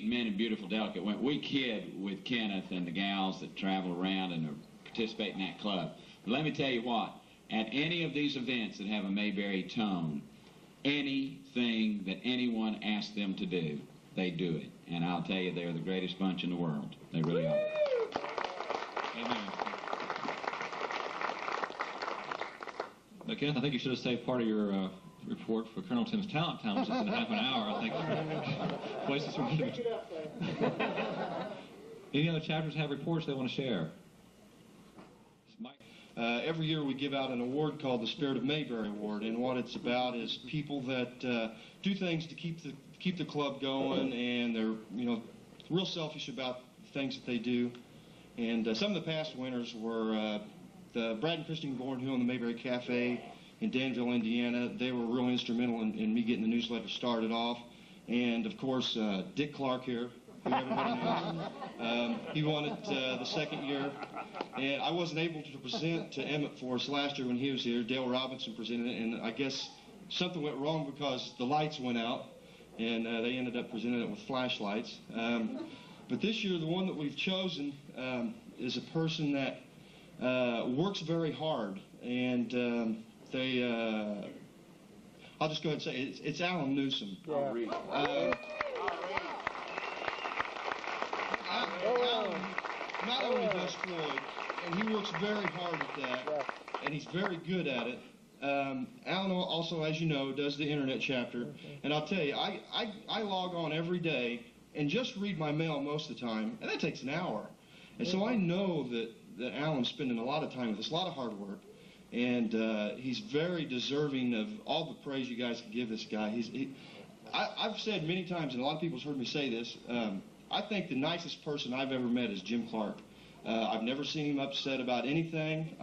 Men and beautiful, delicate women. We kid with Kenneth and the gals that travel around and participate in that club. But let me tell you what, at any of these events that have a Mayberry tone, anything that anyone asks them to do, they do it. And I'll tell you, they're the greatest bunch in the world. They really are. Amen. Kenneth, I think you should have saved part of your report for Colonel Tim's Talent Time, which is in half an hour. I think places for me to... Any other chapters have reports they want to share? Every year we give out an award called the Spirit of Mayberry Award, and what it's about is people that do things to keep the club going, and they're real selfish about the things that they do. And some of the past winners were the Brad and Christine Bourne, who own the Mayberry Cafe in Danville, Indiana. They were real instrumental in me getting the newsletter started off. And of course, Dick Clark here, who everybody knows. He won it the second year. And I wasn't able to present to Emmett for us last year when he was here. Dale Robinson presented it, and I guess something went wrong because the lights went out, and they ended up presenting it with flashlights. But this year, the one that we've chosen is a person that works very hard, and I'll just go ahead and say it's Allan Newsome. Yeah. Allan not only does Floyd, and he works very hard at that, and he's very good at it. Allan also, as you know, does the internet chapter, and I'll tell you, I log on every day and just read my mail most of the time, and that takes an hour. And so I know that Allan's spending a lot of time with us, a lot of hard work, and he's very deserving of all the praise you guys can give this guy. I've said many times, and a lot of people have heard me say this, I think the nicest person I've ever met is Jim Clark. I've never seen him upset about anything.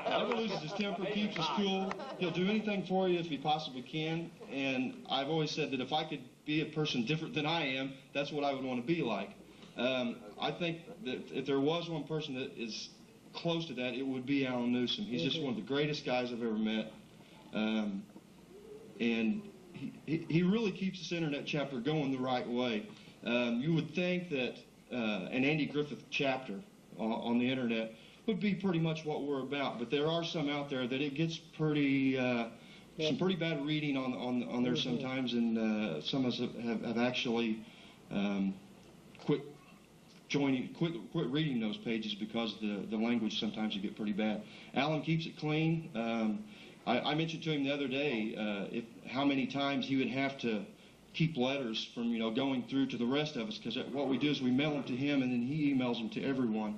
Never loses his temper, keeps his cool. He'll do anything for you if he possibly can. And I've always said that if I could be a person different than I am, that's what I would want to be like. I think that if there was one person that is close to that, it would be Allan Newsome. He's just one of the greatest guys I've ever met. And he really keeps this internet chapter going the right way. You would think that an Andy Griffith chapter on the internet would be pretty much what we're about, but there are some out there that it gets pretty some pretty bad reading on there sometimes, and some of us have actually quit reading those pages because the language sometimes you get pretty bad. Allan keeps it clean. I mentioned to him the other day how many times he would have to keep letters from going through to the rest of us, because what we do is we mail them to him and then he emails them to everyone.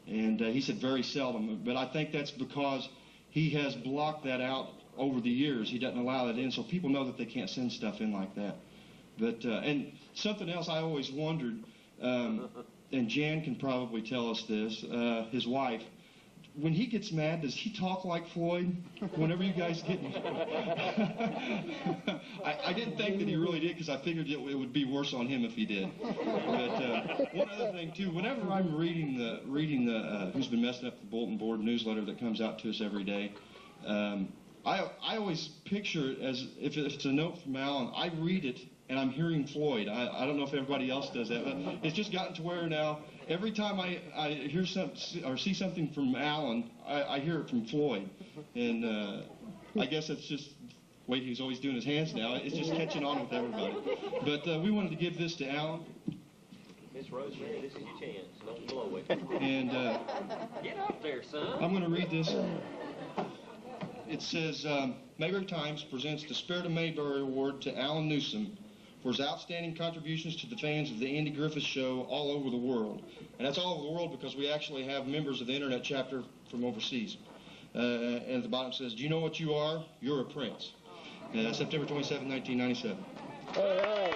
And he said very seldom, but I think that's because he has blocked that out over the years. He doesn't allow that in, so people know that they can't send stuff in like that. But and something else I always wondered, and Jan can probably tell us this, his wife, when he gets mad, does he talk like Floyd? Whenever you guys get... I didn't think that he really did, because I figured it would be worse on him if he did. But one other thing, too, whenever I'm reading the Who's Been Messing Up the Bulletin Board newsletter that comes out to us every day, I always picture it as if it's a note from Allan. I read it, and I'm hearing Floyd. I don't know if everybody else does that, but it's just gotten to where now every time I hear something or see something from Allan, I hear it from Floyd. And I guess it's just the way he's always doing his hands now. It's just catching on with everybody. But we wanted to give this to Allan. Miss Rosemary, this is your chance. Don't blow it. And get up there, son. I'm going to read this. It says, Mayberry Times presents the Spirit of Mayberry Award to Allan Newsome for his outstanding contributions to the fans of the Andy Griffith Show all over the world. And that's all over the world because we actually have members of the internet chapter from overseas. And at the bottom says, do you know what you are? You're a prince. September 27, 1997. All right.